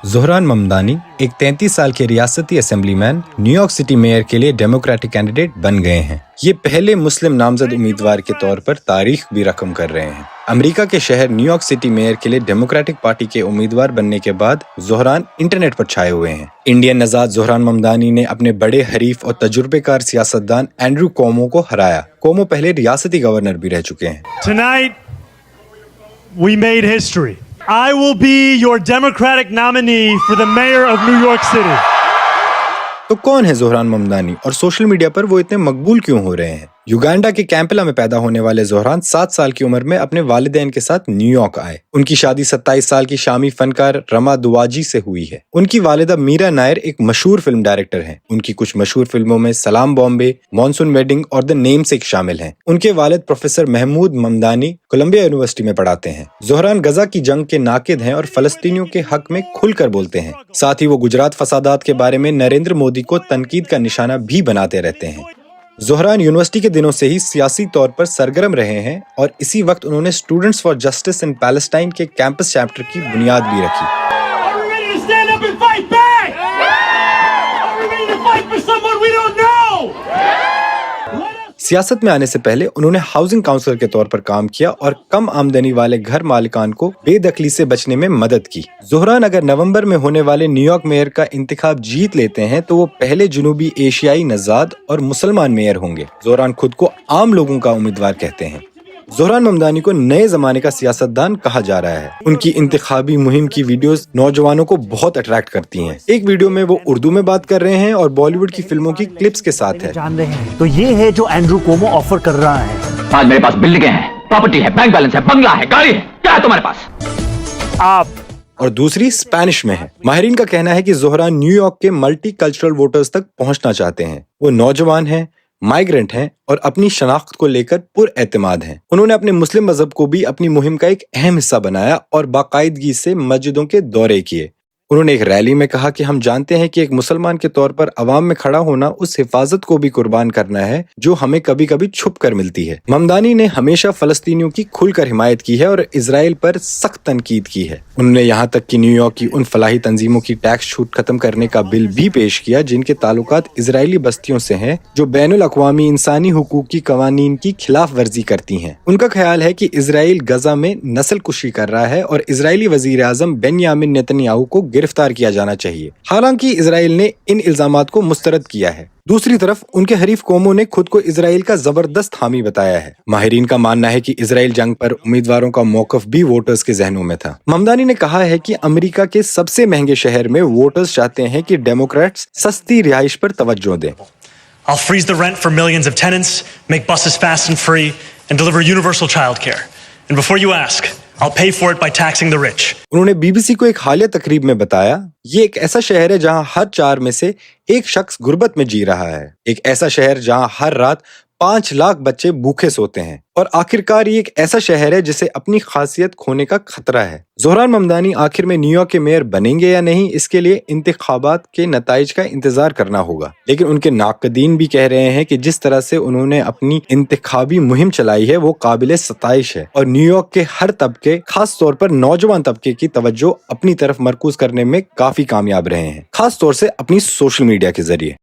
ज़ोहरान ममदानी एक 33 साल के रियासती असेंबलीमैन न्यूयॉर्क सिटी मेयर के लिए डेमोक्रेटिक कैंडिडेट बन गए हैं। ये पहले मुस्लिम नामजद उम्मीदवार के तौर पर तारीख भी रकम कर रहे हैं। अमेरिका के शहर न्यूयॉर्क सिटी मेयर के लिए डेमोक्रेटिक पार्टी के उम्मीदवार बनने के बाद ज़ोहरान इंटरनेट पर छाए हुए हैं। इंडियन नजाद ज़ोहरान ममदानी ने अपने बड़े हरीफ और तजुर्बेकार सियासतदान एंड्रू कोमो को हराया। कोमो पहले रियासती गवर्नर भी रह चुके हैं। Tonight, we made history. I will be your Democratic nominee for the mayor of New York City. तो कौन है ज़ोहरान ममदानी और सोशल मीडिया पर वो इतने मकबूल क्यों हो रहे हैं? युगांडा के कैंपेला में पैदा होने वाले ज़ोहरान 7 साल की उम्र में अपने वालिदैन के साथ न्यूयॉर्क आए। उनकी शादी 27 साल की शामी फनकार रमा दुवाजी से हुई है। उनकी वालिदा मीरा नायर एक मशहूर फिल्म डायरेक्टर हैं। उनकी कुछ मशहूर फिल्मों में सलाम बॉम्बे, मॉनसून वेडिंग और द नेमसेक शामिल हैं। उनके वालिद professor Mahmood Mamdani Columbia University में पढ़ाते हैं। ज़ोहरान गजा की जंग के नाकिद हैं और फलस्तीनियों के हक में खुलकर बोलते हैं। साथ ही वो गुजरात फसादात के बारे में नरेंद्र मोदी को तनकीद का निशाना भी बनाते रहते हैं। ज़ोहरान यूनिवर्सिटी के दिनों से ही सियासी तौर पर सरगर्म रहे हैं और इसी वक्त उन्होंने students for justice in Palestine के कैंपस चैप्टर की बुनियाद भी रखी। सियासत में आने से पहले उन्होंने हाउसिंग काउंसलर के तौर पर काम किया और कम आमदनी वाले घर मालिकान को बेदखली से बचने में मदद की। ज़ोहरान अगर नवंबर में होने वाले न्यूयॉर्क मेयर का इंतखाब जीत लेते हैं तो वो पहले जुनूबी एशियाई नजाद और मुसलमान मेयर होंगे। ज़ोहरान खुद को आम लोगों का उम्मीदवार कहते हैं। ज़ोहरान ममदानी को नए जमाने का सियासतदान कहा जा रहा है। उनकी इंतखाबी मुहिम की वीडियोस नौजवानों को बहुत अट्रैक्ट करती हैं। एक वीडियो में वो उर्दू में बात कर रहे हैं और बॉलीवुड की फिल्मों की क्लिप्स के साथ है। जान रहे हैं तो ये है जो एंड्रू कोमो ऑफर कर रहा है। आज मेरे पास बिल्डिंगें हैं, प्रॉपर्टी है, बैंक बैलेंस है, बंगला है, गाड़ी है, क्या है तुम्हारे पास? आप और दूसरी स्पेनिश में है। माहिरीन का कहना है कि ज़ोहरान न्यूयॉर्क के मल्टी कल्चरल वोटर्स तक पहुंचना चाहते हैं। वो नौजवान हैं, माइग्रेंट हैं और अपनी शनाख्त को लेकर पुरएतमाद हैं। उन्होंने अपने मुस्लिम मजहब को भी अपनी मुहिम का एक अहम हिस्सा बनाया और बाकायदगी से मस्जिदों के दौरे किए। उन्होंने एक रैली में कहा कि हम जानते हैं कि एक मुसलमान के तौर पर अवाम में खड़ा होना उस हिफाजत को भी कुर्बान करना है जो हमें कभी कभी छुप कर मिलती है। ममदानी ने हमेशा फलस्तीनियों की खुलकर हिमायत की है और इजराइल पर सख्त तनकीद की है। उन्होंने यहाँ तक कि न्यूयॉर्क की उन फलाही तंजीमों की टैक्स छूट खत्म करने का बिल भी पेश किया जिनके ताल्लुकात इजरायली बस्तियों से हैं जो बैनुल अक़वामी इंसानी हुकूक की कवानीन की खिलाफ वर्जी करती हैं। उनका ख्याल है कि इजराइल गजा में नस्ल कुशी कर रहा है और इजरायली वजीर आज़म बेन्यामिन नेतन्याहू को गिरफ्तार किया जाना चाहिए। हालांकि इजराइल ने इन इल्जामात को मुस्तरद किया है। दूसरी तरफ उनके हरीफ कोमो ने खुद को इजराइल का जबरदस्त हामी बताया है। माहिरीन का मानना है कि इजराइल जंग पर उम्मीदवारों का मौकफ भी वोटर्स के जहनों में था। ममदानी ने कहा है कि अमेरिका के सबसे महंगे शहर में वोटर्स चाहते हैं कि डेमोक्रेट्स सस्ती रिहाइश पर तवज्जो दें। I'll freeze the rent for millions of tenants, make buses fast and free, and deliver universal childcare. And before you ask, I'll pay for it by taxing the rich. उन्होंने BBC को एक हालिया तकरीब में बताया, ये एक ऐसा शहर है जहां हर 4 में से एक शख्स गुर्बत में जी रहा है। एक ऐसा शहर जहां हर रात 5 लाख बच्चे भूखे सोते हैं। और आखिरकार ये एक ऐसा शहर है जिसे अपनी खासियत खोने का खतरा है। ज़ोहरान ममदानी आखिर में न्यूयॉर्क के मेयर बनेंगे या नहीं, इसके लिए इंतखाबात के नताइज का इंतजार करना होगा। लेकिन उनके नाक़दीन भी कह रहे हैं कि जिस तरह से उन्होंने अपनी इंतखाबी मुहिम चलाई है वो काबिले सताइश है और न्यूयॉर्क के हर तबके, खास तौर पर नौजवान तबके की तवज्जो अपनी तरफ मरकूज करने में काफी कामयाब रहे हैं, खास तौर से अपनी सोशल मीडिया के जरिए।